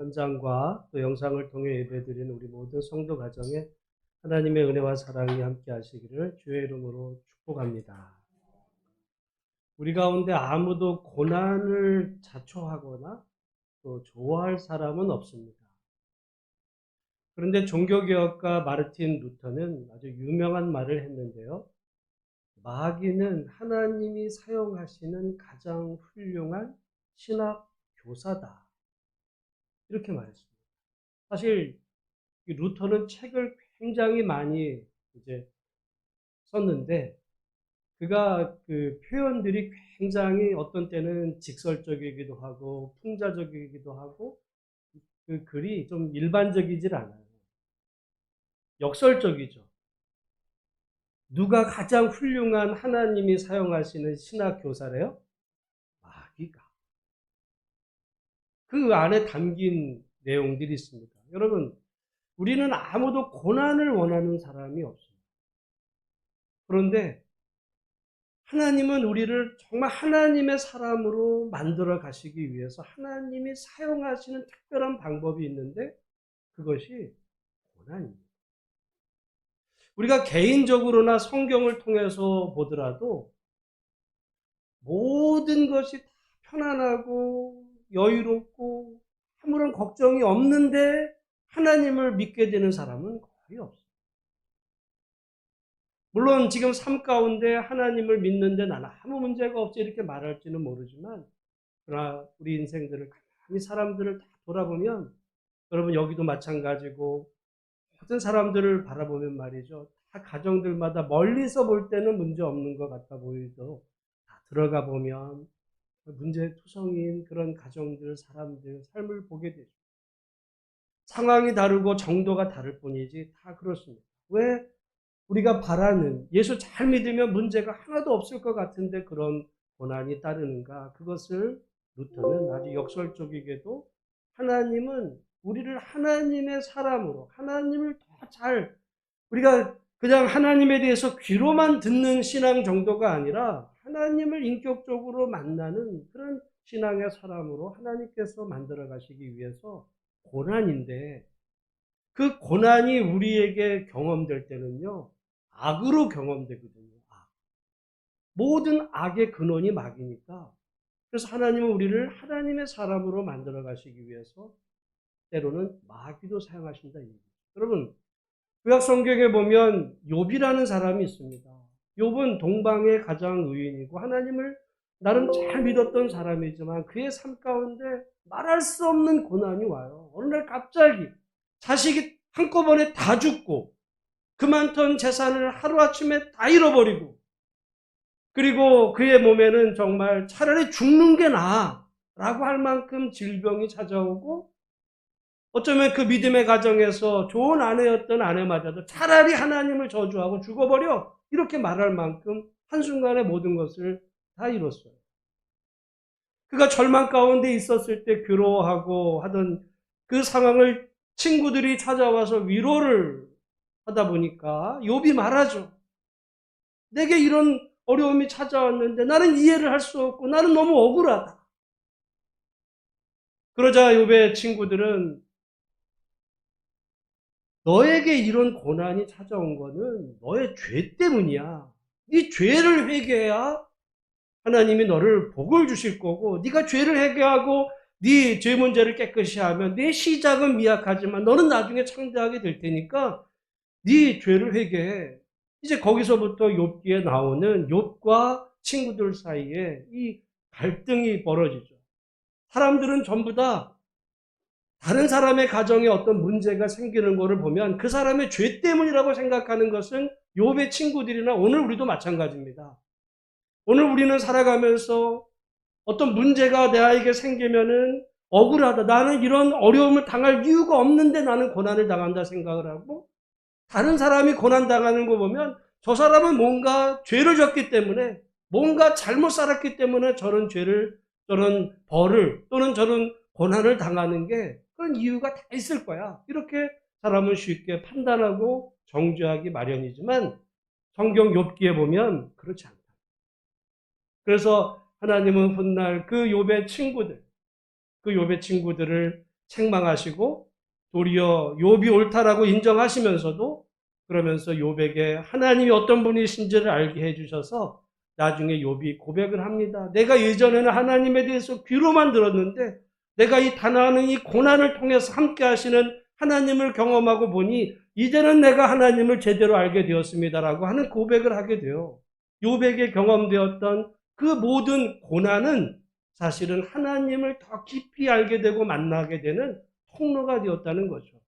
현장과 또 영상을 통해 예배드리는 우리 모든 성도 가정에 하나님의 은혜와 사랑이 함께 하시기를 주의 이름으로 축복합니다. 우리 가운데 아무도 고난을 자초하거나 또 좋아할 사람은 없습니다. 그런데 종교개혁가 마르틴 루터는 아주 유명한 말을 했는데요. 마귀는 하나님이 사용하시는 가장 훌륭한 신학 교사다. 이렇게 말했습니다. 사실 이 루터는 책을 굉장히 많이 이제 썼는데 그가 그 표현들이 굉장히 어떤 때는 직설적이기도 하고 풍자적이기도 하고 그 글이 좀 일반적이질 않아요. 역설적이죠. 누가 가장 훌륭한 하나님이 사용하시는 신학 교사래요? 마귀가. 그 안에 담긴 내용들이 있습니다. 여러분, 우리는 아무도 고난을 원하는 사람이 없습니다. 그런데 하나님은 우리를 정말 하나님의 사람으로 만들어 가시기 위해서 하나님이 사용하시는 특별한 방법이 있는데 그것이 고난입니다. 우리가 개인적으로나 성경을 통해서 보더라도 모든 것이 다 편안하고 여유롭고 아무런 걱정이 없는데 하나님을 믿게 되는 사람은 거의 없어요. 물론 지금 삶 가운데 하나님을 믿는데 나는 아무 문제가 없지 이렇게 말할지는 모르지만 그러나 우리 인생들을 가만히 사람들을 다 돌아보면 여러분 여기도 마찬가지고 모든 사람들을 바라보면 말이죠. 다 가정들마다 멀리서 볼 때는 문제 없는 것 같아 보이도 다 들어가 보면 문제투성인 그런 가정들, 사람들 삶을 보게 되죠. 상황이 다르고 정도가 다를 뿐이지 다 그렇습니다. 왜? 우리가 바라는 예수 잘 믿으면 문제가 하나도 없을 것 같은데 그런 고난이 따르는가? 그것을 루터는 아주 역설적이게도 하나님은 우리를 하나님의 사람으로 하나님을 더 잘 우리가 그냥 하나님에 대해서 귀로만 듣는 신앙 정도가 아니라 하나님을 인격적으로 만나는 그런 신앙의 사람으로 하나님께서 만들어 가시기 위해서 고난인데 그 고난이 우리에게 경험될 때는요. 악으로 경험되거든요. 악. 모든 악의 근원이 마귀니까. 그래서 하나님은 우리를 하나님의 사람으로 만들어 가시기 위해서 때로는 마귀도 사용하신다. 여러분, 구약 성경에 보면 욥이라는 사람이 있습니다. 욥은 동방의 가장 의인이고 하나님을 나름 잘 믿었던 사람이지만 그의 삶 가운데 말할 수 없는 고난이 와요. 어느 날 갑자기 자식이 한꺼번에 다 죽고 그 많던 재산을 하루아침에 다 잃어버리고 그리고 그의 몸에는 정말 차라리 죽는 게 나아 라고 할 만큼 질병이 찾아오고 어쩌면 그 믿음의 가정에서 좋은 아내였던 아내마저도 차라리 하나님을 저주하고 죽어버려 이렇게 말할 만큼 한순간에 모든 것을 다 잃었어요. 그가 절망 가운데 있었을 때 괴로워하고 하던 그 상황을 친구들이 찾아와서 위로를 하다 보니까 욥이 말하죠. 내게 이런 어려움이 찾아왔는데 나는 이해를 할 수 없고 나는 너무 억울하다. 그러자 욥의 친구들은 너에게 이런 고난이 찾아온 거는 너의 죄 때문이야. 네 죄를 회개해야 하나님이 너를 복을 주실 거고 네가 죄를 회개하고 네 죄 문제를 깨끗이 하면 내 시작은 미약하지만 너는 나중에 창대하게 될 테니까 네 죄를 회개해. 이제 거기서부터 욥기에 나오는 욥과 친구들 사이에 이 갈등이 벌어지죠. 사람들은 전부 다 다른 사람의 가정에 어떤 문제가 생기는 것을 보면 그 사람의 죄 때문이라고 생각하는 것은 욥의 친구들이나 오늘 우리도 마찬가지입니다. 오늘 우리는 살아가면서 어떤 문제가 내에게 생기면은 억울하다. 나는 이런 어려움을 당할 이유가 없는데 나는 고난을 당한다 생각을 하고 다른 사람이 고난당하는 거 보면 저 사람은 뭔가 죄를 졌기 때문에 뭔가 잘못 살았기 때문에 저런 죄를 저런 벌을 또는 저런 고난을 당하는 게 그런 이유가 다 있을 거야. 이렇게 사람은 쉽게 판단하고 정죄하기 마련이지만 성경 욥기에 보면 그렇지 않다. 그래서 하나님은 훗날 그 욥의 친구들을 책망하시고 도리어 욥이 옳다라고 인정하시면서도 그러면서 욥에게 하나님이 어떤 분이신지를 알게 해주셔서 나중에 욥이 고백을 합니다. 내가 예전에는 하나님에 대해서 귀로만 들었는데 내가 이 당하는 이 고난을 통해서 함께 하시는 하나님을 경험하고 보니 이제는 내가 하나님을 제대로 알게 되었습니다라고 하는 고백을 하게 돼요. 욥에게 경험되었던 그 모든 고난은 사실은 하나님을 더 깊이 알게 되고 만나게 되는 통로가 되었다는 거죠.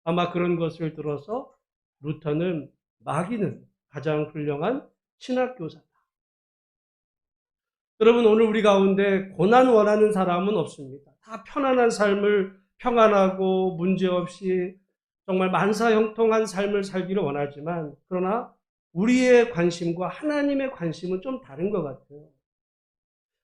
아마 그런 것을 들어서 루터는 마귀는 가장 훌륭한 신학교사다. 여러분, 오늘 우리 가운데 고난 원하는 사람은 없습니다. 다 편안한 삶을 평안하고 문제없이 정말 만사형통한 삶을 살기를 원하지만 그러나 우리의 관심과 하나님의 관심은 좀 다른 것 같아요.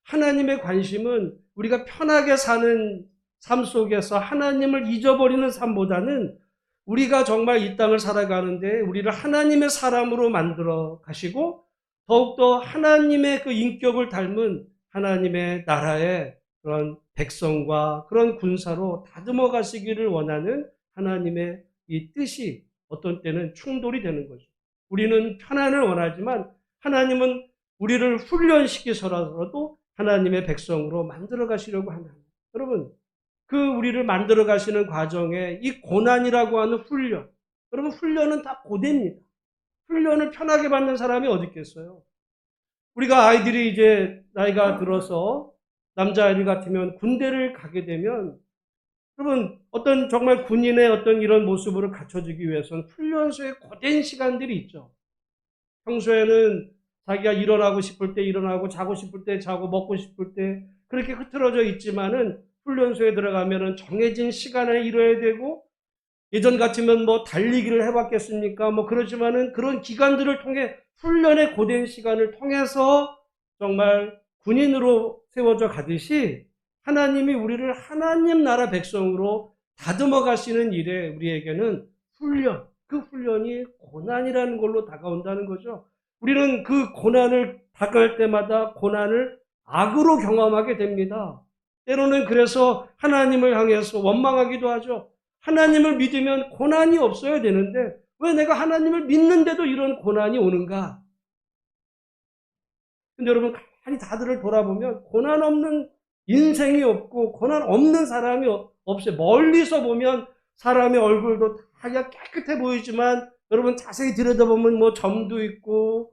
하나님의 관심은 우리가 편하게 사는 삶 속에서 하나님을 잊어버리는 삶보다는 우리가 정말 이 땅을 살아가는데 우리를 하나님의 사람으로 만들어 가시고 더욱더 하나님의 그 인격을 닮은 하나님의 나라의 그런 백성과 그런 군사로 다듬어 가시기를 원하는 하나님의 이 뜻이 어떤 때는 충돌이 되는 거죠. 우리는 편안을 원하지만 하나님은 우리를 훈련시키서라도 하나님의 백성으로 만들어 가시려고 하는 하나님. 여러분, 그 우리를 만들어 가시는 과정에 이 고난이라고 하는 훈련, 여러분 훈련은 다 고됩니다. 훈련을 편하게 받는 사람이 어디 있겠어요? 우리가 아이들이 이제 나이가 들어서 남자아이들 같으면 군대를 가게 되면 여러분 어떤 정말 군인의 어떤 이런 모습으로 갖춰지기 위해서는 훈련소에 고된 시간들이 있죠. 평소에는 자기가 일어나고 싶을 때 일어나고 자고 싶을 때 자고 먹고 싶을 때 그렇게 흐트러져 있지만은 훈련소에 들어가면은 정해진 시간에 이뤄야 되고 예전 같으면 뭐 달리기를 해봤겠습니까? 뭐 그렇지만은 그런 기간들을 통해 훈련의 고된 시간을 통해서 정말 군인으로 세워져 가듯이 하나님이 우리를 하나님 나라 백성으로 다듬어 가시는 일에 우리에게는 훈련, 그 훈련이 고난이라는 걸로 다가온다는 거죠. 우리는 그 고난을 다가올 때마다 고난을 악으로 경험하게 됩니다. 때로는 그래서 하나님을 향해서 원망하기도 하죠. 하나님을 믿으면 고난이 없어야 되는데 왜 내가 하나님을 믿는데도 이런 고난이 오는가? 근데 여러분 가만히 다들을 돌아보면 고난 없는 인생이 없고 고난 없는 사람이 없어요. 멀리서 보면 사람의 얼굴도 다 깨끗해 보이지만 여러분 자세히 들여다보면 뭐 점도 있고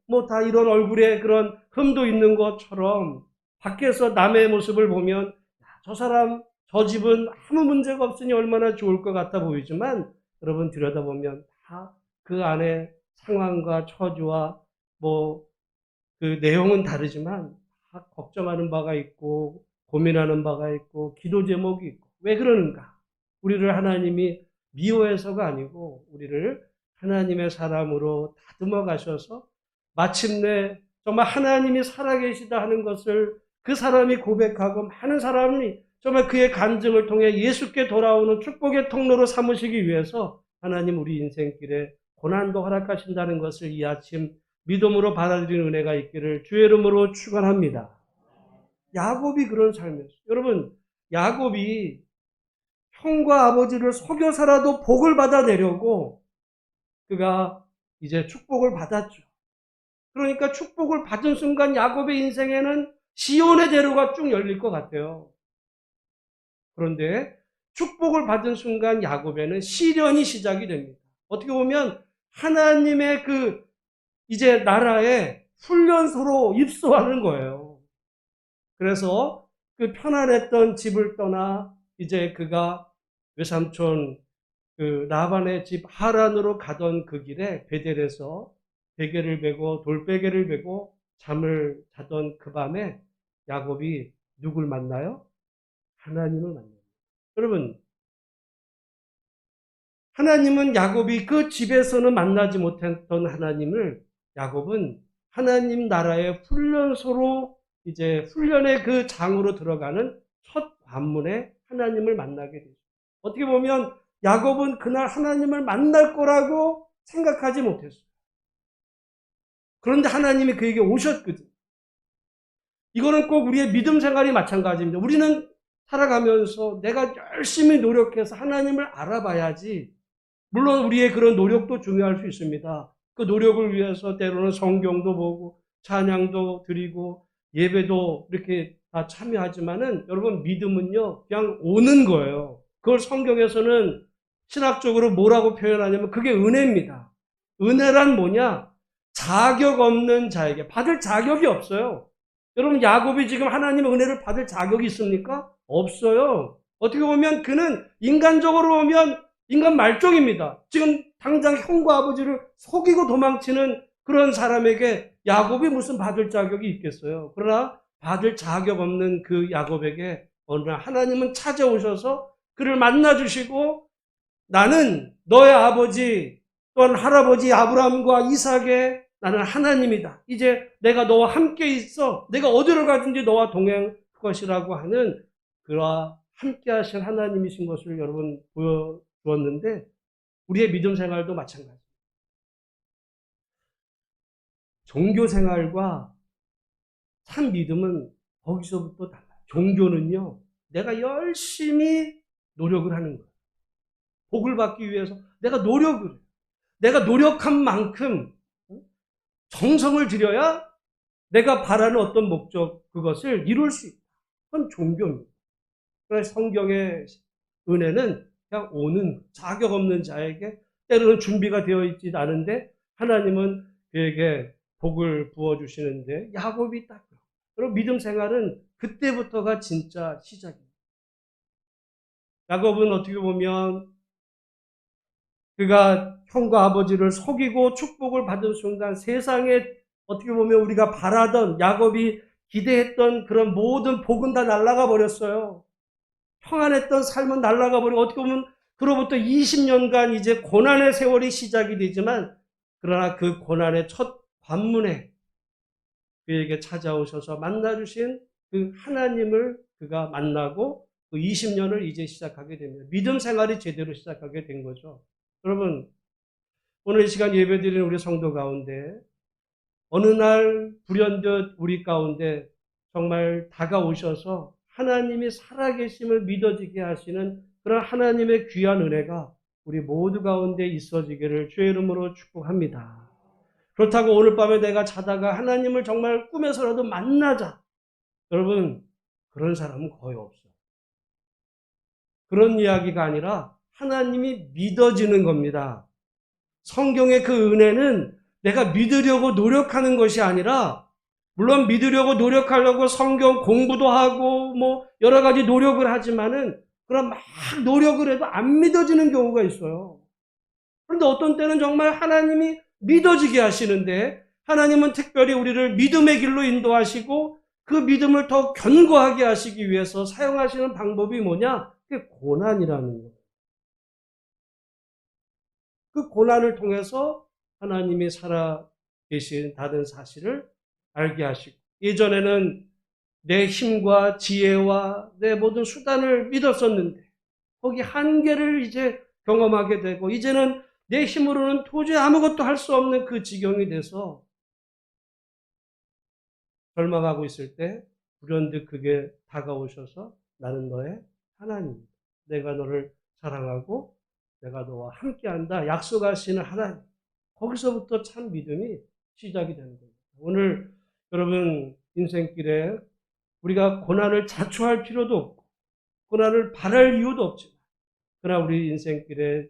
뭐 다 이런 얼굴에 그런 흠도 있는 것처럼 밖에서 남의 모습을 보면 저 사람 저 집은 아무 문제가 없으니 얼마나 좋을 것 같아 보이지만 여러분 들여다보면 다 그 안에 상황과 처지와 뭐 그 내용은 다르지만 다 걱정하는 바가 있고 고민하는 바가 있고 기도 제목이 있고 왜 그러는가? 우리를 하나님이 미워해서가 아니고 우리를 하나님의 사람으로 다듬어 가셔서 마침내 정말 하나님이 살아계시다 하는 것을 그 사람이 고백하고 많은 사람이 정말 그의 간증을 통해 예수께 돌아오는 축복의 통로로 삼으시기 위해서 하나님 우리 인생길에 고난도 허락하신다는 것을 이 아침 믿음으로 받아들이는 은혜가 있기를 주의 이름으로 축원합니다. 야곱이 그런 삶이었어요. 여러분, 야곱이 형과 아버지를 속여서라도 복을 받아내려고 그가 이제 축복을 받았죠. 그러니까 축복을 받은 순간 야곱의 인생에는 시온의 대로가 쭉 열릴 것 같아요. 그런데 축복을 받은 순간 야곱에는 시련이 시작이 됩니다. 어떻게 보면 하나님의 그 이제 나라의 훈련소로 입소하는 거예요. 그래서 그 편안했던 집을 떠나 이제 그가 외삼촌 그 라반의 집 하란으로 가던 그 길에 베델에서 베개를 베고 돌베개를 베고 잠을 자던 그 밤에 야곱이 누굴 만나요? 하나님을 만나요. 여러분, 하나님은 야곱이 그 집에서는 만나지 못했던 하나님을 야곱은 하나님 나라의 훈련소로 이제 훈련의 그 장으로 들어가는 첫 관문에 하나님을 만나게 되죠. 어떻게 보면 야곱은 그날 하나님을 만날 거라고 생각하지 못했어요. 그런데 하나님이 그에게 오셨거든요. 이거는 꼭 우리의 믿음 생활이 마찬가지입니다. 우리는 살아가면서 내가 열심히 노력해서 하나님을 알아봐야지. 물론 우리의 그런 노력도 중요할 수 있습니다. 그 노력을 위해서 때로는 성경도 보고 찬양도 드리고 예배도 이렇게 다 참여하지만은 여러분 믿음은요 그냥 오는 거예요. 그걸 성경에서는 신학적으로 뭐라고 표현하냐면 그게 은혜입니다. 은혜란 뭐냐? 자격 없는 자에게 받을 자격이 없어요. 여러분 야곱이 지금 하나님의 은혜를 받을 자격이 있습니까? 없어요. 어떻게 보면 그는 인간적으로 보면 인간 말종입니다. 지금 당장 형과 아버지를 속이고 도망치는 그런 사람에게 야곱이 무슨 받을 자격이 있겠어요. 그러나 받을 자격 없는 그 야곱에게 어느 날 하나님은 찾아오셔서 그를 만나주시고 나는 너의 아버지 또한 할아버지 아브라함과 이삭의 나는 하나님이다. 이제 내가 너와 함께 있어. 내가 어디로 가든지 너와 동행할 것이라고 하는 그와 함께 하실 하나님이신 것을 여러분 보여주었는데 우리의 믿음 생활도 마찬가지입니다. 종교 생활과 참 믿음은 거기서부터 달라요. 종교는요, 내가 열심히 노력을 하는 거예요. 복을 받기 위해서 내가 노력을 해요. 내가 노력한 만큼 정성을 들여야 내가 바라는 어떤 목적, 그것을 이룰 수 있다. 그건 종교입니다. 그래서 성경의 은혜는 그냥 오는 자격 없는 자에게 때로는 준비가 되어 있지 않은데 하나님은 그에게 복을 부어주시는데 야곱이 딱 그리고 믿음 생활은 그때부터가 진짜 시작입니다. 야곱은 어떻게 보면 그가 형과 아버지를 속이고 축복을 받은 순간 세상에 어떻게 보면 우리가 바라던 야곱이 기대했던 그런 모든 복은 다 날아가 버렸어요. 평안했던 삶은 날아가 버리고 어떻게 보면 그로부터 20년간 이제 고난의 세월이 시작이 되지만 그러나 그 고난의 첫 관문에 그에게 찾아오셔서 만나주신 그 하나님을 그가 만나고 그 20년을 이제 시작하게 됩니다. 믿음 생활이 제대로 시작하게 된 거죠. 여러분 오늘 이 시간 예배드리는 우리 성도 가운데 어느 날 불현듯 우리 가운데 정말 다가오셔서 하나님이 살아계심을 믿어지게 하시는 그런 하나님의 귀한 은혜가 우리 모두 가운데 있어지기를 주의 이름으로 축복합니다. 그렇다고 오늘 밤에 내가 자다가 하나님을 정말 꿈에서라도 만나자. 여러분 그런 사람은 거의 없어요. 그런 이야기가 아니라 하나님이 믿어지는 겁니다. 성경의 그 은혜는 내가 믿으려고 노력하는 것이 아니라 물론 믿으려고 노력하려고 성경 공부도 하고 뭐 여러 가지 노력을 하지만은 그런 막 노력을 해도 안 믿어지는 경우가 있어요. 그런데 어떤 때는 정말 하나님이 믿어지게 하시는데 하나님은 특별히 우리를 믿음의 길로 인도하시고 그 믿음을 더 견고하게 하시기 위해서 사용하시는 방법이 뭐냐? 그게 고난이라는 거예요. 그 고난을 통해서 하나님이 살아계신 다른 사실을 알게 하시고 예전에는 내 힘과 지혜와 내 모든 수단을 믿었었는데 거기 한계를 이제 경험하게 되고 이제는 내 힘으로는 도저히 아무것도 할 수 없는 그 지경이 돼서 절망하고 있을 때 불현듯 그게 다가오셔서 나는 너의 하나님이다. 내가 너를 사랑하고 내가 너와 함께한다. 약속하시는 하나님. 거기서부터 참 믿음이 시작이 되는 거예요. 오늘 여러분 인생길에 우리가 고난을 자초할 필요도 없고 고난을 바랄 이유도 없지만 그러나 우리 인생길에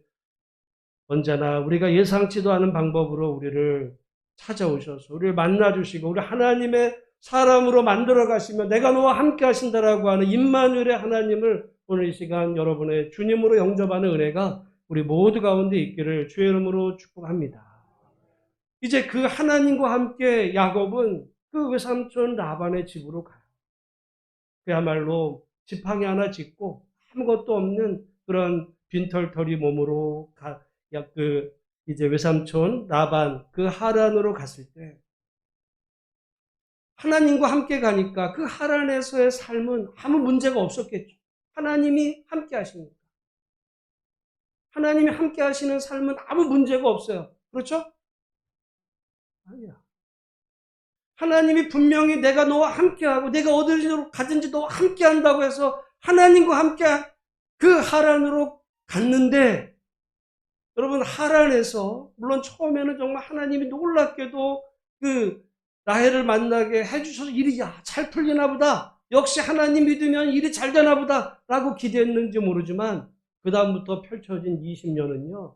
언제나 우리가 예상치도 않은 방법으로 우리를 찾아오셔서 우리를 만나주시고 우리 하나님의 사람으로 만들어 가시며 내가 너와 함께 하신다라고 하는 임마누엘의 하나님을 오늘 이 시간 여러분의 주님으로 영접하는 은혜가 우리 모두 가운데 있기를 주의 이름으로 축복합니다. 이제 그 하나님과 함께 야곱은 그 외삼촌 라반의 집으로 가요. 그야말로 지팡이 하나 짚고 아무것도 없는 그런 빈털터리 몸으로 이제 외삼촌 라반 그 하란으로 갔을 때 하나님과 함께 가니까 그 하란에서의 삶은 아무 문제가 없었겠죠. 하나님이 함께 하십니까? 하나님이 함께 하시는 삶은 아무 문제가 없어요. 그렇죠? 아니야. 하나님이 분명히 내가 너와 함께하고 내가 어디로 가든지 너와 함께한다고 해서 하나님과 함께 그 하란으로 갔는데, 여러분, 하란에서 물론 처음에는 정말 하나님이 놀랍게도 그 라헬을 만나게 해주셔서 일이 잘 풀리나 보다, 역시 하나님 믿으면 일이 잘 되나 보다 라고 기대했는지 모르지만 그 다음부터 펼쳐진 20년은요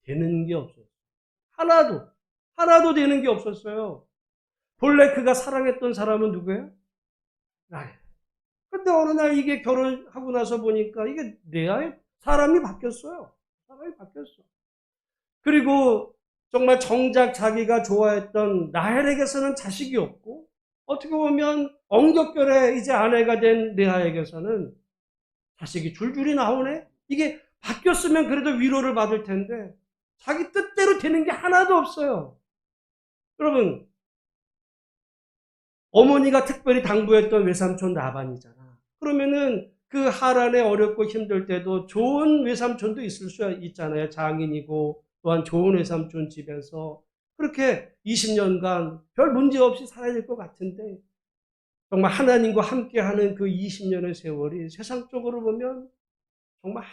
되는 게 없었어요. 하나도 되는 게 없었어요. 본래 그가 사랑했던 사람은 누구예요? 라헬. 근데 어느 날 이게 결혼하고 나서 보니까 이게 레아의 사람이 바뀌었어요. 사람이 바뀌었어. 그리고 정말 정작 자기가 좋아했던 라헬에게서는 자식이 없고, 어떻게 보면 엉격결에 이제 아내가 된 레아에게서는 자식이 줄줄이 나오네? 이게 바뀌었으면 그래도 위로를 받을 텐데 자기 뜻대로 되는 게 하나도 없어요. 여러분, 어머니가 특별히 당부했던 외삼촌 라반이잖아. 그러면은 그 하란에 어렵고 힘들 때도 좋은 외삼촌도 있을 수 있잖아요. 장인이고 또한 좋은 외삼촌 집에서 그렇게 20년간 별 문제 없이 살아야 될 것 같은데, 정말 하나님과 함께하는 그 20년의 세월이 세상적으로 보면 정말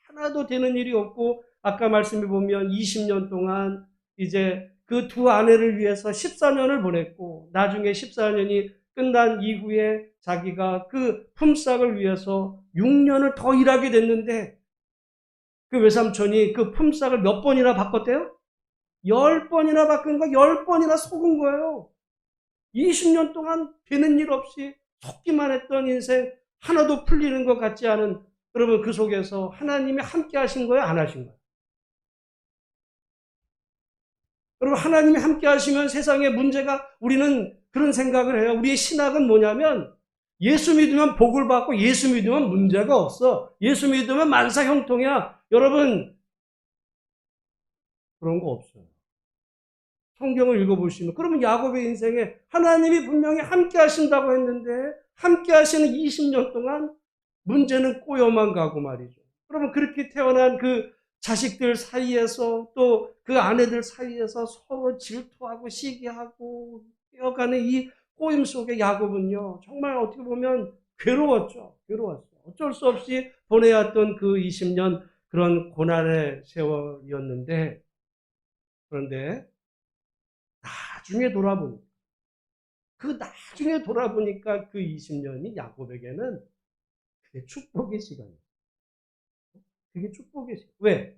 하나도 되는 일이 없고, 아까 말씀해 보면 20년 동안 이제 그 두 아내를 위해서 14년을 보냈고, 나중에 14년이 끝난 이후에 자기가 그 품삯을 위해서 6년을 더 일하게 됐는데, 그 외삼촌이 그 품삯을 몇 번이나 바꿨대요? 10번이나 바꾼 거, 10번이나 속은 거예요. 20년 동안 되는 일 없이 속기만 했던 인생, 하나도 풀리는 것 같지 않은, 여러분, 그 속에서 하나님이 함께 하신 거예요? 안 하신 거예요? 여러분, 하나님이 함께 하시면 세상에 문제가, 우리는 그런 생각을 해요. 우리의 신학은 뭐냐면, 예수 믿으면 복을 받고 예수 믿으면 문제가 없어. 예수 믿으면 만사 형통이야. 여러분, 그런 거 없어요. 성경을 읽어보시면, 그러면 야곱의 인생에 하나님이 분명히 함께 하신다고 했는데 함께 하시는 20년 동안 문제는 꼬여만 가고 말이죠. 그러면 그렇게 태어난 그 자식들 사이에서 또 그 아내들 사이에서 서로 질투하고 시기하고 뛰어가는 이 꼬임 속에 야곱은요, 정말 어떻게 보면 괴로웠죠. 괴로웠어요. 어쩔 수 없이 보내야 했던 그 20년 그런 고난의 세월이었는데, 그런데 나중에 돌아보니까 그 20년이 야곱에게는 그게 축복의 시간이에요. 그게 축복의 시간. 왜?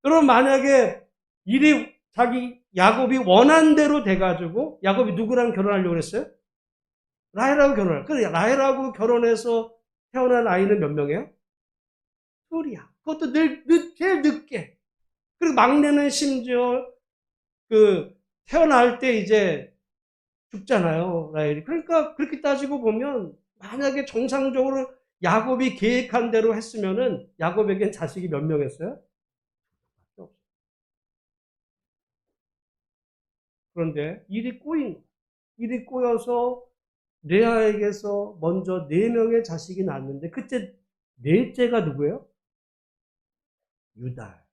여러분, 만약에 일이 자기 야곱이 원한 대로 돼가지고, 야곱이 누구랑 결혼하려고 했어요? 라헬하고 결혼할. 그래, 라헬하고 결혼해서 태어난 아이는 몇 명이에요? 둘이야. 그것도 제일 늦게. 그리고 막내는 심지어 태어날 때 이제 죽잖아요, 라헬이. 그러니까 그렇게 따지고 보면 만약에 정상적으로 야곱이 계획한 대로 했으면은 야곱에겐 자식이 몇 명이었어요? 그런데 일이 꼬여서 레아에게서 먼저 4명의 자식이 낳았는데, 그때 넷째가 누구예요? 유다.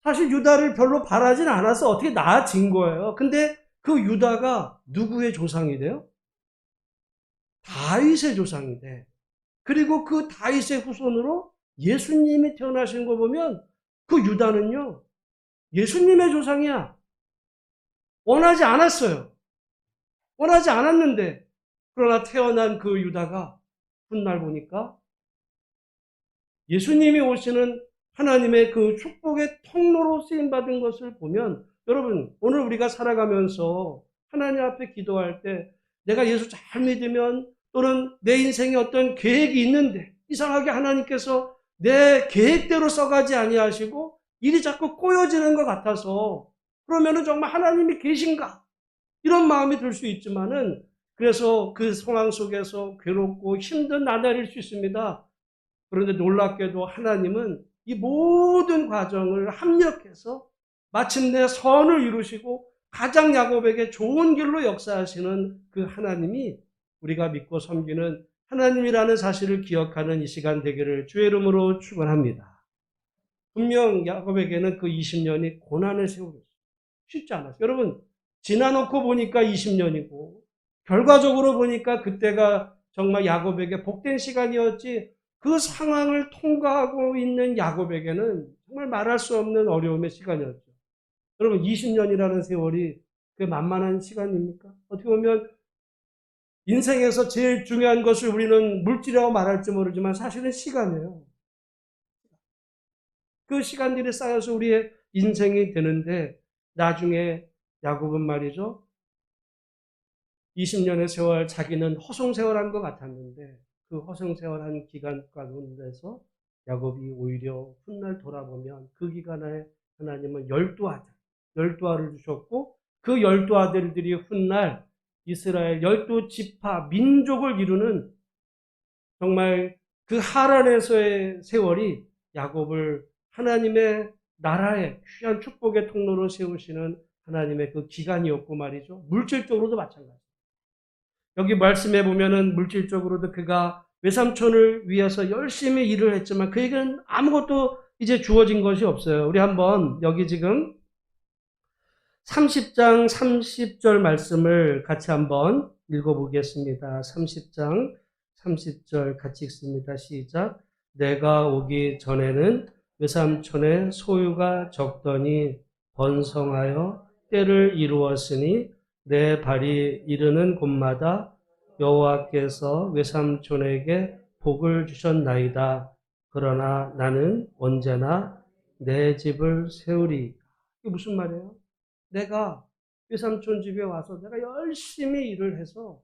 사실 유다를 별로 바라진 않아서 어떻게 낳아진 거예요. 근데 그 유다가 누구의 조상이 돼요? 다윗의 조상이 돼. 그리고 그 다윗의 후손으로 예수님이 태어나신 거 보면 그 유다는요, 예수님의 조상이야. 원하지 않았어요. 원하지 않았는데, 그러나 태어난 그 유다가 훗날 보니까 예수님이 오시는 하나님의 그 축복의 통로로 쓰임받은 것을 보면, 여러분, 오늘 우리가 살아가면서 하나님 앞에 기도할 때 내가 예수 잘 믿으면, 또는 내 인생에 어떤 계획이 있는데 이상하게 하나님께서 내 계획대로 써가지 아니하시고 일이 자꾸 꼬여지는 것 같아서, 그러면은 정말 하나님이 계신가? 이런 마음이 들 수 있지만은, 그래서 그 상황 속에서 괴롭고 힘든 나날일 수 있습니다. 그런데 놀랍게도 하나님은 이 모든 과정을 합력해서 마침내 선을 이루시고 가장 야곱에게 좋은 길로 역사하시는 그 하나님이 우리가 믿고 섬기는 하나님이라는 사실을 기억하는 이 시간 되기를 주의 이름으로 축원합니다. 분명 야곱에게는 그 20년이 고난의 세월이었어요. 쉽지 않았어요. 여러분, 지나놓고 보니까 20년이고 결과적으로 보니까 그때가 정말 야곱에게 복된 시간이었지, 그 상황을 통과하고 있는 야곱에게는 정말 말할 수 없는 어려움의 시간이었죠. 여러분, 20년이라는 세월이 그 만만한 시간입니까? 어떻게 보면 인생에서 제일 중요한 것을 우리는 물질이라고 말할지 모르지만 사실은 시간이에요. 그 시간들이 쌓여서 우리의 인생이 되는데, 나중에 야곱은 말이죠, 20년의 세월, 자기는 허송세월한 것 같았는데 그 허송세월한 기간 가운데서 야곱이 오히려 훗날 돌아보면 그 기간에 하나님은 12아들, 12알을 주셨고, 그 12아들들이 훗날 이스라엘 12지파 민족을 이루는 정말 그 하란에서의 세월이 야곱을 하나님의 나라의 귀한 축복의 통로로 세우시는 하나님의 그 기간이었고 말이죠. 물질적으로도 마찬가지. 여기 말씀해 보면은 물질적으로도 그가 외삼촌을 위해서 열심히 일을 했지만 그에게는 아무것도 이제 주어진 것이 없어요. 우리 한번 여기 지금 30장 30절 말씀을 같이 한번 읽어보겠습니다. 30장 30절 같이 읽습니다. 시작. 내가 오기 전에는 외삼촌의 소유가 적더니 번성하여 때를 이루었으니 내 발이 이르는 곳마다 여호와께서 외삼촌에게 복을 주셨나이다. 그러나 나는 언제나 내 집을 세우리. 이게 무슨 말이에요? 내가 외삼촌 집에 와서 내가 열심히 일을 해서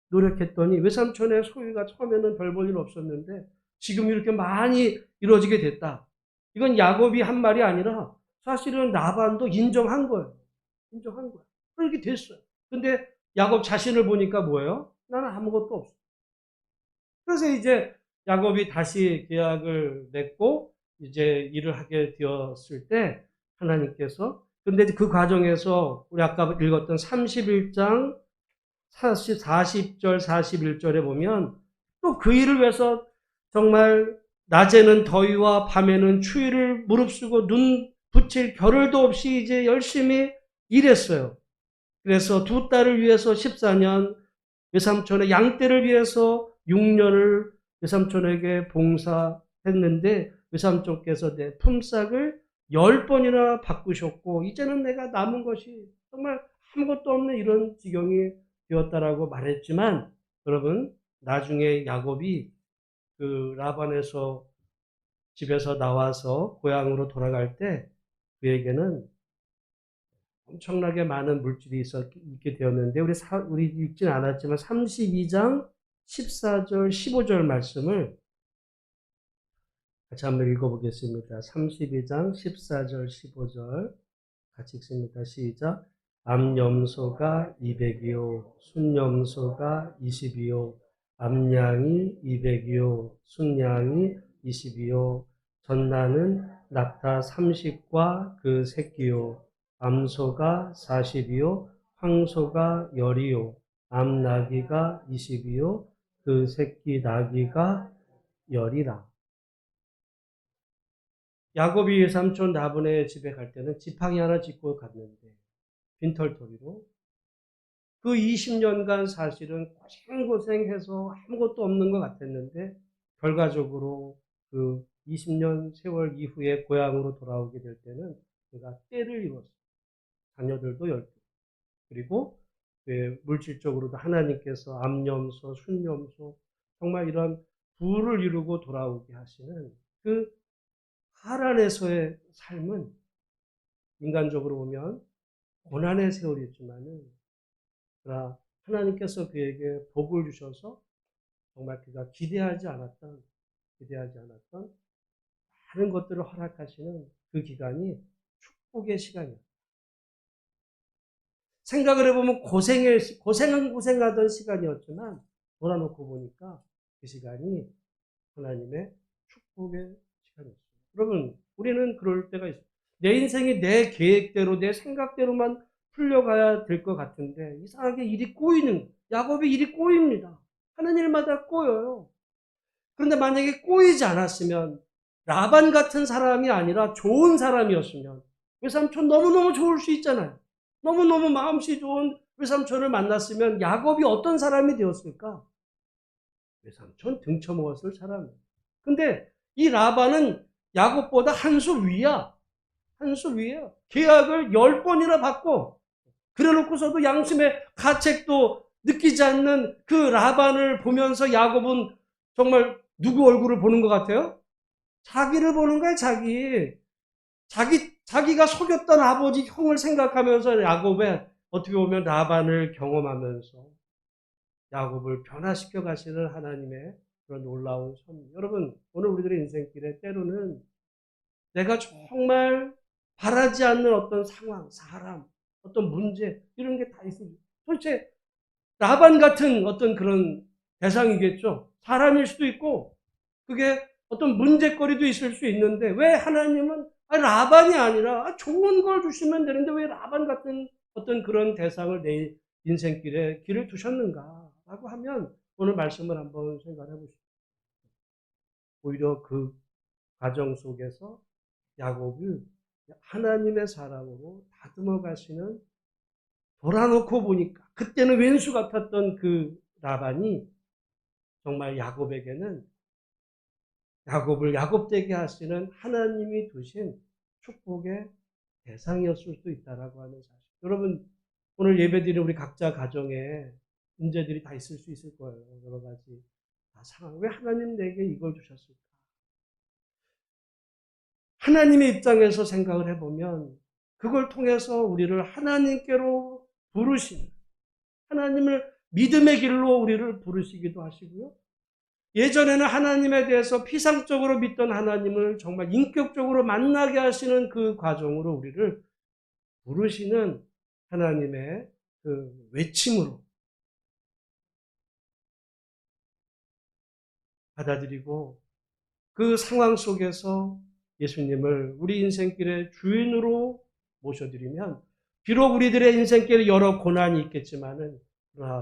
노력했더니 외삼촌의 소유가 처음에는 별 볼 일 없었는데 지금 이렇게 많이 이루어지게 됐다. 이건 야곱이 한 말이 아니라 사실은 라반도 인정한 거예요. 인정한 거예요. 그렇게 됐어요. 근데 야곱 자신을 보니까 뭐예요? 나는 아무것도 없어. 그래서 이제 야곱이 다시 계약을 맺고 이제 일을 하게 되었을 때 하나님께서, 근데 그 과정에서 우리 아까 읽었던 31장 40절 41절에 보면 또 그 일을 위해서 정말 낮에는 더위와 밤에는 추위를 무릅쓰고 눈 붙일 겨를도 없이 이제 열심히 일했어요. 그래서 두 딸을 위해서 14년, 외삼촌의 양떼를 위해서 6년을 외삼촌에게 봉사했는데 외삼촌께서 내 품삯을 10번이나 바꾸셨고 이제는 내가 남은 것이 정말 아무것도 없는 이런 지경이 되었다라고 말했지만, 여러분, 나중에 야곱이 그 라반에서 집에서 나와서 고향으로 돌아갈 때 그에게는 엄청나게 많은 물질이 있게 되었는데 우리 읽지는 않았지만 32장 14절 15절 말씀을 같이 한번 읽어보겠습니다. 32장 14절 15절 같이 읽습니다. 시작. 암염소가 200이요 순염소가 20이요 암양이 200이요 순양이 20이요 전나는 낙타 30과 그 새끼요 암소가 40이요 황소가 10이요 암나귀가 20이요 그 새끼 나귀가 10이라. 야곱이 외삼촌 라반의 집에 갈 때는 지팡이 하나 짚고 갔는데 빈털터리로 그 20년간 사실은 고생고생해서 아무것도 없는 것 같았는데 결과적으로 그 20년 세월 이후에 고향으로 돌아오게 될 때는 그가 때를 이뤘어요. 자녀들도 12. 그리고 물질적으로도 하나님께서 암염소, 순염소 정말 이런 부를 이루고 돌아오게 하시는 그 하란에서의 삶은 인간적으로 보면 고난의 세월이었지만은 그러나 하나님께서 그에게 복을 주셔서 정말 그가 기대하지 않았던 많은 것들을 허락하시는 그 기간이 축복의 시간이에요. 생각을 해보면 고생하던 시간이었지만 돌아놓고 보니까 그 시간이 하나님의 축복의 시간이었어요. 여러분, 우리는 그럴 때가 있어요. 내 인생이 내 계획대로, 내 생각대로만 풀려가야 될 것 같은데 이상하게 일이 꼬이는, 야곱이 일이 꼬입니다. 하는 일마다 꼬여요. 그런데 만약에 꼬이지 않았으면, 라반 같은 사람이 아니라 좋은 사람이었으면, 외삼촌 너무너무 좋을 수 있잖아요. 너무너무 마음씨 좋은 외삼촌을 만났으면 야곱이 어떤 사람이 되었을까? 외삼촌 등쳐먹었을 사람. 근데 이 라반은 야곱보다 한 수 위야. 한 수 위야. 계약을 10번이나 받고 그래놓고서도 양심의 가책도 느끼지 않는 그 라반을 보면서 야곱은 정말 누구 얼굴을 보는 것 같아요? 자기를 보는 거야, 자기가 속였던 아버지 형을 생각하면서 야곱의 어떻게 보면 라반을 경험하면서 야곱을 변화시켜 가시는 하나님의 그런 놀라운 섭리. 여러분, 오늘 우리들의 인생길에 때로는 내가 정말 바라지 않는 어떤 상황, 사람, 어떤 문제, 이런 게 다 있습니다. 도대체 라반 같은 어떤 그런 대상이겠죠. 사람일 수도 있고, 그게 어떤 문제거리도 있을 수 있는데, 왜 하나님은 라반이 아니라 좋은 걸 주시면 되는데, 왜 라반 같은 어떤 그런 대상을 내 인생길에 길을 두셨는가? 라고 하면, 오늘 말씀을 한번 생각해 보십시오. 오히려 그 과정 속에서 야곱이 하나님의 사랑으로 다듬어 가시는, 돌아놓고 보니까 그때는 왼수 같았던 그 라반이 정말 야곱에게는 야곱을 야곱되게 하시는 하나님이 두신 축복의 대상이었을 수도 있다라고 하는 사실. 여러분, 오늘 예배드리는 우리 각자 가정에 문제들이 다 있을 수 있을 거예요. 여러 가지 상황. 왜 하나님 내게 이걸 주셨을까? 하나님의 입장에서 생각을 해보면 그걸 통해서 우리를 하나님께로 부르시는, 하나님을 믿음의 길로 우리를 부르시기도 하시고요. 예전에는 하나님에 대해서 피상적으로 믿던 하나님을 정말 인격적으로 만나게 하시는 그 과정으로 우리를 부르시는 하나님의 그 외침으로 받아들이고, 그 상황 속에서 예수님을 우리 인생길의 주인으로 모셔드리면, 비록 우리들의 인생길에 여러 고난이 있겠지만은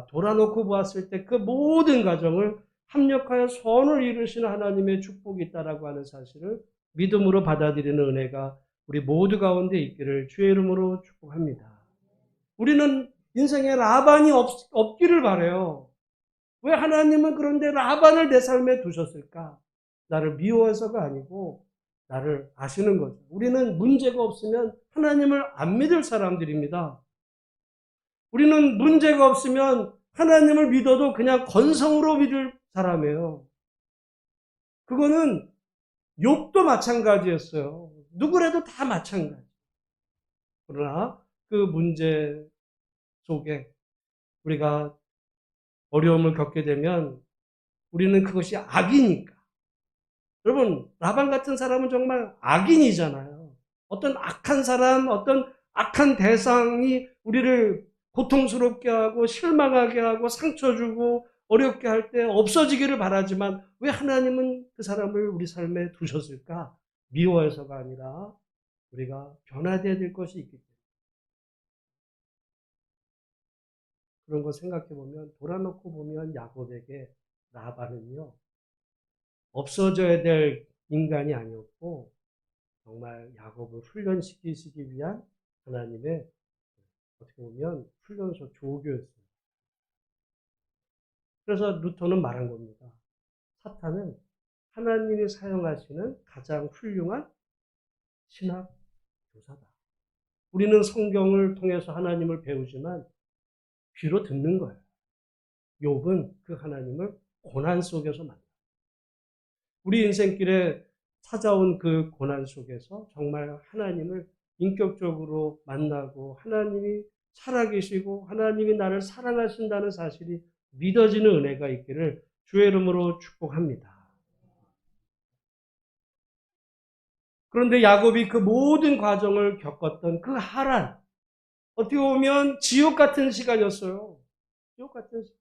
돌아놓고 보았을 때 그 모든 과정을 합력하여 선을 이루시는 하나님의 축복이 있다라고 하는 사실을 믿음으로 받아들이는 은혜가 우리 모두 가운데 있기를 주의 이름으로 축복합니다. 우리는 인생에 라반이 없기를 바라요. 왜 하나님은 그런데 라반을 내 삶에 두셨을까? 나를 미워해서가 아니고 나를 아시는 거죠. 우리는 문제가 없으면 하나님을 안 믿을 사람들입니다. 우리는 문제가 없으면 하나님을 믿어도 그냥 건성으로 믿을 사람이에요. 그거는 욥도 마찬가지였어요. 누구라도 다 마찬가지. 그러나 그 문제 속에 우리가 어려움을 겪게 되면 우리는 그것이 악이니까. 여러분, 라반 같은 사람은 정말 악인이잖아요. 어떤 악한 사람, 어떤 악한 대상이 우리를 고통스럽게 하고 실망하게 하고 상처 주고 어렵게 할 때 없어지기를 바라지만, 왜 하나님은 그 사람을 우리 삶에 두셨을까? 미워해서가 아니라 우리가 변화되어야 될 것이 있기 때문에. 그런 거 생각해 보면, 돌아놓고 보면 야곱에게 라반은요, 없어져야 될 인간이 아니었고 정말 야곱을 훈련시키시기 위한 하나님의 어떻게 보면 훈련소, 조교였어요. 그래서 루터는 말한 겁니다. 사탄은 하나님이 사용하시는 가장 훌륭한 신학 교사다. 우리는 성경을 통해서 하나님을 배우지만 귀로 듣는 거예요. 욥은 그 하나님을 고난 속에서 만나. 우리 인생길에 찾아온 그 고난 속에서 정말 하나님을 인격적으로 만나고, 하나님이 살아계시고 하나님이 나를 사랑하신다는 사실이 믿어지는 은혜가 있기를 주의 이름으로 축복합니다. 그런데 야곱이 그 모든 과정을 겪었던 그 하란, 어떻게 보면 지옥 같은 시간이었어요. 지옥 같은 시간.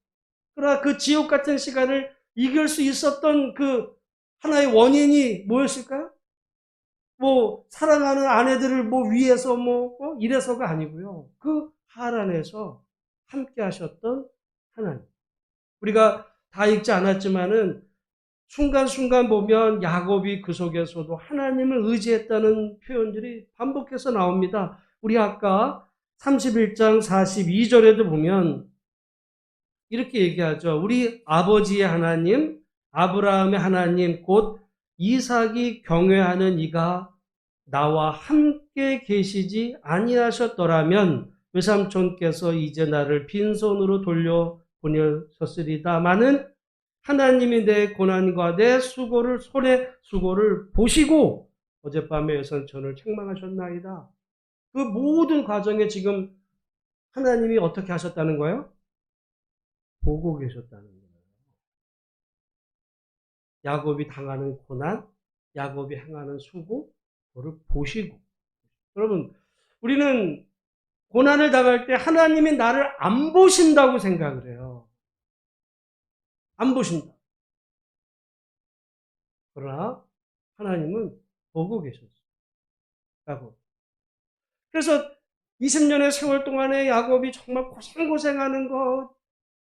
그러나 그 지옥 같은 시간을 이길 수 있었던 그 하나의 원인이 뭐였을까요? 뭐 사랑하는 아내들을 뭐 위해서 이래서가 아니고요. 그 하란에서 함께 하셨던 하나님. 우리가 다 읽지 않았지만은 순간순간 보면 야곱이 그 속에서도 하나님을 의지했다는 표현들이 반복해서 나옵니다. 우리 아까 31장 42절에도 보면 이렇게 얘기하죠. 우리 아버지의 하나님, 아브라함의 하나님, 곧 이삭이 경외하는 이가 나와 함께 계시지 아니하셨더라면 외삼촌께서 이제 나를 빈손으로 돌려보내셨으리다마는 하나님이 내 고난과 내 수고를 손의 수고를 보시고 어젯밤에 외삼촌을 책망하셨나이다. 그 모든 과정에 지금 하나님이 어떻게 하셨다는 거예요? 보고 계셨다는 거예요. 야곱이 당하는 고난, 야곱이 행하는 수고, 그걸 보시고. 여러분, 우리는 고난을 당할 때 하나님이 나를 안 보신다고 생각을 해요. 안 보신다. 그러나 하나님은 보고 계셨어요. 야곱. 그래서 20년의 세월 동안에 야곱이 정말 고생하는 거,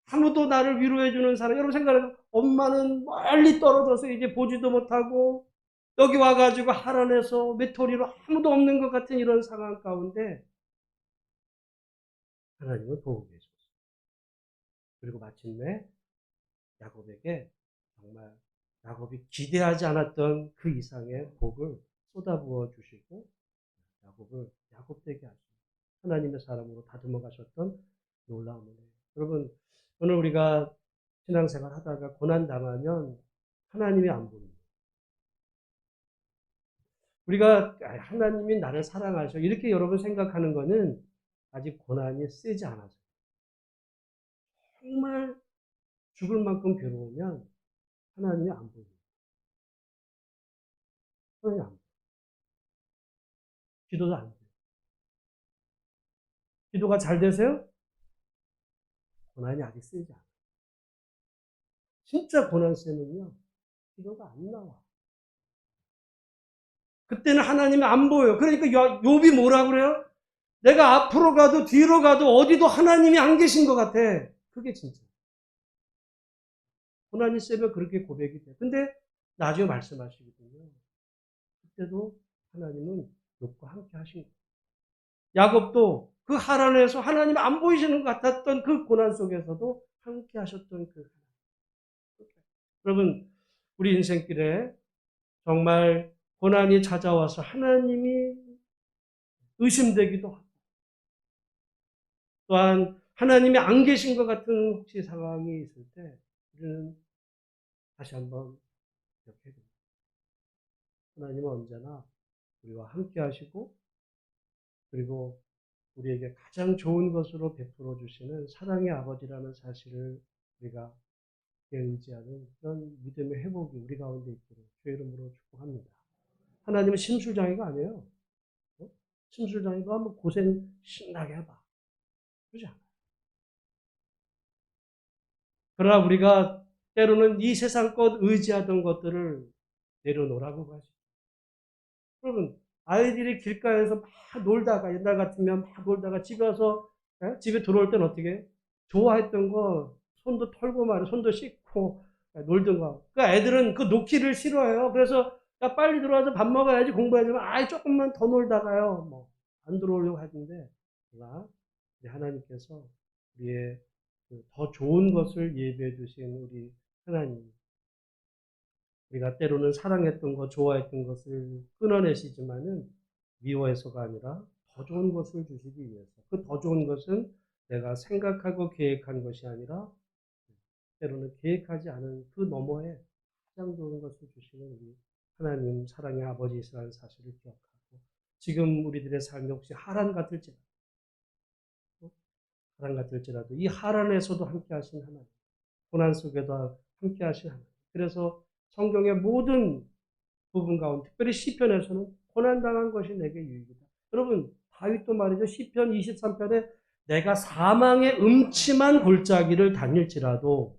아무도 나를 위로해주는 사람, 여러분 생각해요. 엄마는 멀리 떨어져서 이제 보지도 못하고, 여기 와가지고 하란에서 외톨이로 아무도 없는 것 같은 이런 상황 가운데, 하나님은 보고 계셨어요. 그리고 마침내 야곱에게 정말 야곱이 기대하지 않았던 그 이상의 복을 쏟아부어 주시고, 야곱을 야곱되게 하시고, 하나님의 사람으로 다듬어 가셨던 놀라운 은혜. 여러분, 오늘 우리가 신앙생활 하다가 고난 당하면 하나님이 안 보입니다. 우리가 하나님이 나를 사랑하셔 이렇게 여러분 생각하는 거는 아직 고난이 세지 않아서. 정말 죽을 만큼 괴로우면 하나님이 안 보입니다. 하나님이 안 보여요. 기도도 안 돼요. 기도가 잘 되세요? 고난이 아직 세지 않아요. 진짜 고난 세면요, 기도가 안 나와. 그때는 하나님이 안 보여요. 그러니까 욥이 뭐라 그래요? 내가 앞으로 가도 뒤로 가도 어디도 하나님이 안 계신 것 같아. 그게 진짜. 고난이 세면 그렇게 고백이 돼. 근데 나중에 말씀하시거든요. 그때도 하나님은 욥과 함께 하신 거예요. 야곱도 그 하란에서 하나님 안 보이시는 것 같았던 그 고난 속에서도 함께 하셨던 그 하나님. 여러분, 우리 인생길에 정말 고난이 찾아와서 하나님이 의심되기도 하고, 또한 하나님이 안 계신 것 같은 혹시 상황이 있을 때 우리는 다시 한번 기억해야 됩니다. 하나님은 언제나 우리와 함께 하시고, 그리고 우리에게 가장 좋은 것으로 베풀어 주시는 사랑의 아버지라는 사실을 우리가 의지하는 그런 믿음의 회복이 우리 가운데 있기를 주의 이름으로 축복합니다. 하나님은 심술장애가 아니에요. 심술장애도 한번 고생 신나게 해봐. 그러지 않아요. 그러나 우리가 때로는 이 세상 것 의지하던 것들을 내려놓으라고 하시죠. 여러분, 아이들이 길가에서 막 놀다가, 옛날 같으면 막 놀다가 집에 와서, 집에 들어올 땐 어떻게 해? 좋아했던 거 손도 털고 말이야. 손도 씻고 놀던 거. 그 애들은 그 놓기를 싫어해요. 그래서 야, 빨리 들어와서 밥 먹어야지, 공부해야지. 아이, 조금만 더 놀다가요. 뭐, 안 들어오려고 하는데, 그러나 우리 하나님께서 우리의 더 좋은 것을 예배해 주신 우리 하나님, 우리가 때로는 사랑했던 것, 좋아했던 것을 끊어내시지만은 미워해서가 아니라 더 좋은 것을 주시기 위해서, 그 더 좋은 것은 내가 생각하고 계획한 것이 아니라 때로는 계획하지 않은 그 너머에 가장 좋은 것을 주시는 우리 하나님 사랑의 아버지이시라는 사실을 기억하고, 지금 우리들의 삶이 혹시 하란 같을지라도 이 하란에서도 함께 하신 하나님, 고난 속에도 함께 하신 하나님. 그래서 성경의 모든 부분 가운데, 특별히 시편에서는 고난당한 것이 내게 유익이다. 여러분, 다윗도 말이죠. 시편 23편에 내가 사망의 음침한 골짜기를 다닐지라도,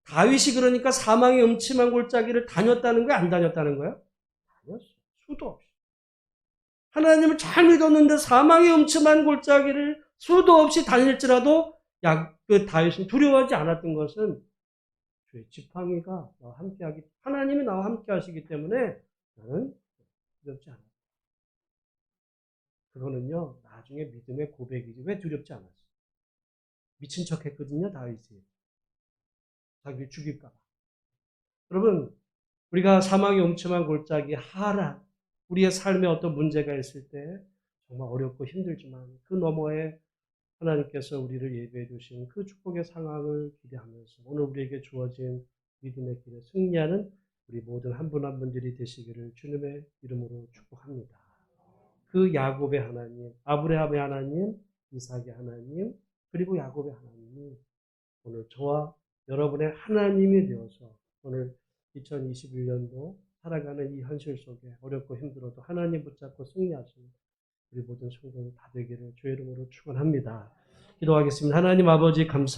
다윗이 그러니까 사망의 음침한 골짜기를 다녔다는 거야, 안 다녔다는 거야? 다녔어. 수도 없이. 하나님을 잘 믿었는데 사망의 음침한 골짜기를 수도 없이 다닐지라도 그 다윗은 두려워하지 않았던 것은 주의 지팡이가 나와 함께하기, 하나님이 나와 함께하시기 때문에 나는 두렵지 않아. 그거는요, 나중에 믿음의 고백이지 왜 두렵지 않았어? 미친 척 했거든요, 다윗이. 자기 죽일까 봐. 여러분, 우리가 사망의 음침한 골짜기 하라, 우리의 삶에 어떤 문제가 있을 때 정말 어렵고 힘들지만 그 너머에 하나님께서 우리를 예배해 주신 그 축복의 상황을 기대하면서 오늘 우리에게 주어진 믿음의 길에 승리하는 우리 모든 한 분 한 분들이 되시기를 주님의 이름으로 축복합니다. 그 야곱의 하나님, 아브라함의 하나님, 이삭의 하나님, 그리고 야곱의 하나님이 오늘 저와 여러분의 하나님이 되어서 오늘 2021년도 살아가는 이 현실 속에 어렵고 힘들어도 하나님 붙잡고 승리하시는 우리 모든 성도들 다 되기를 주의 이름으로 축원합니다. 기도하겠습니다. 하나님 아버지 감사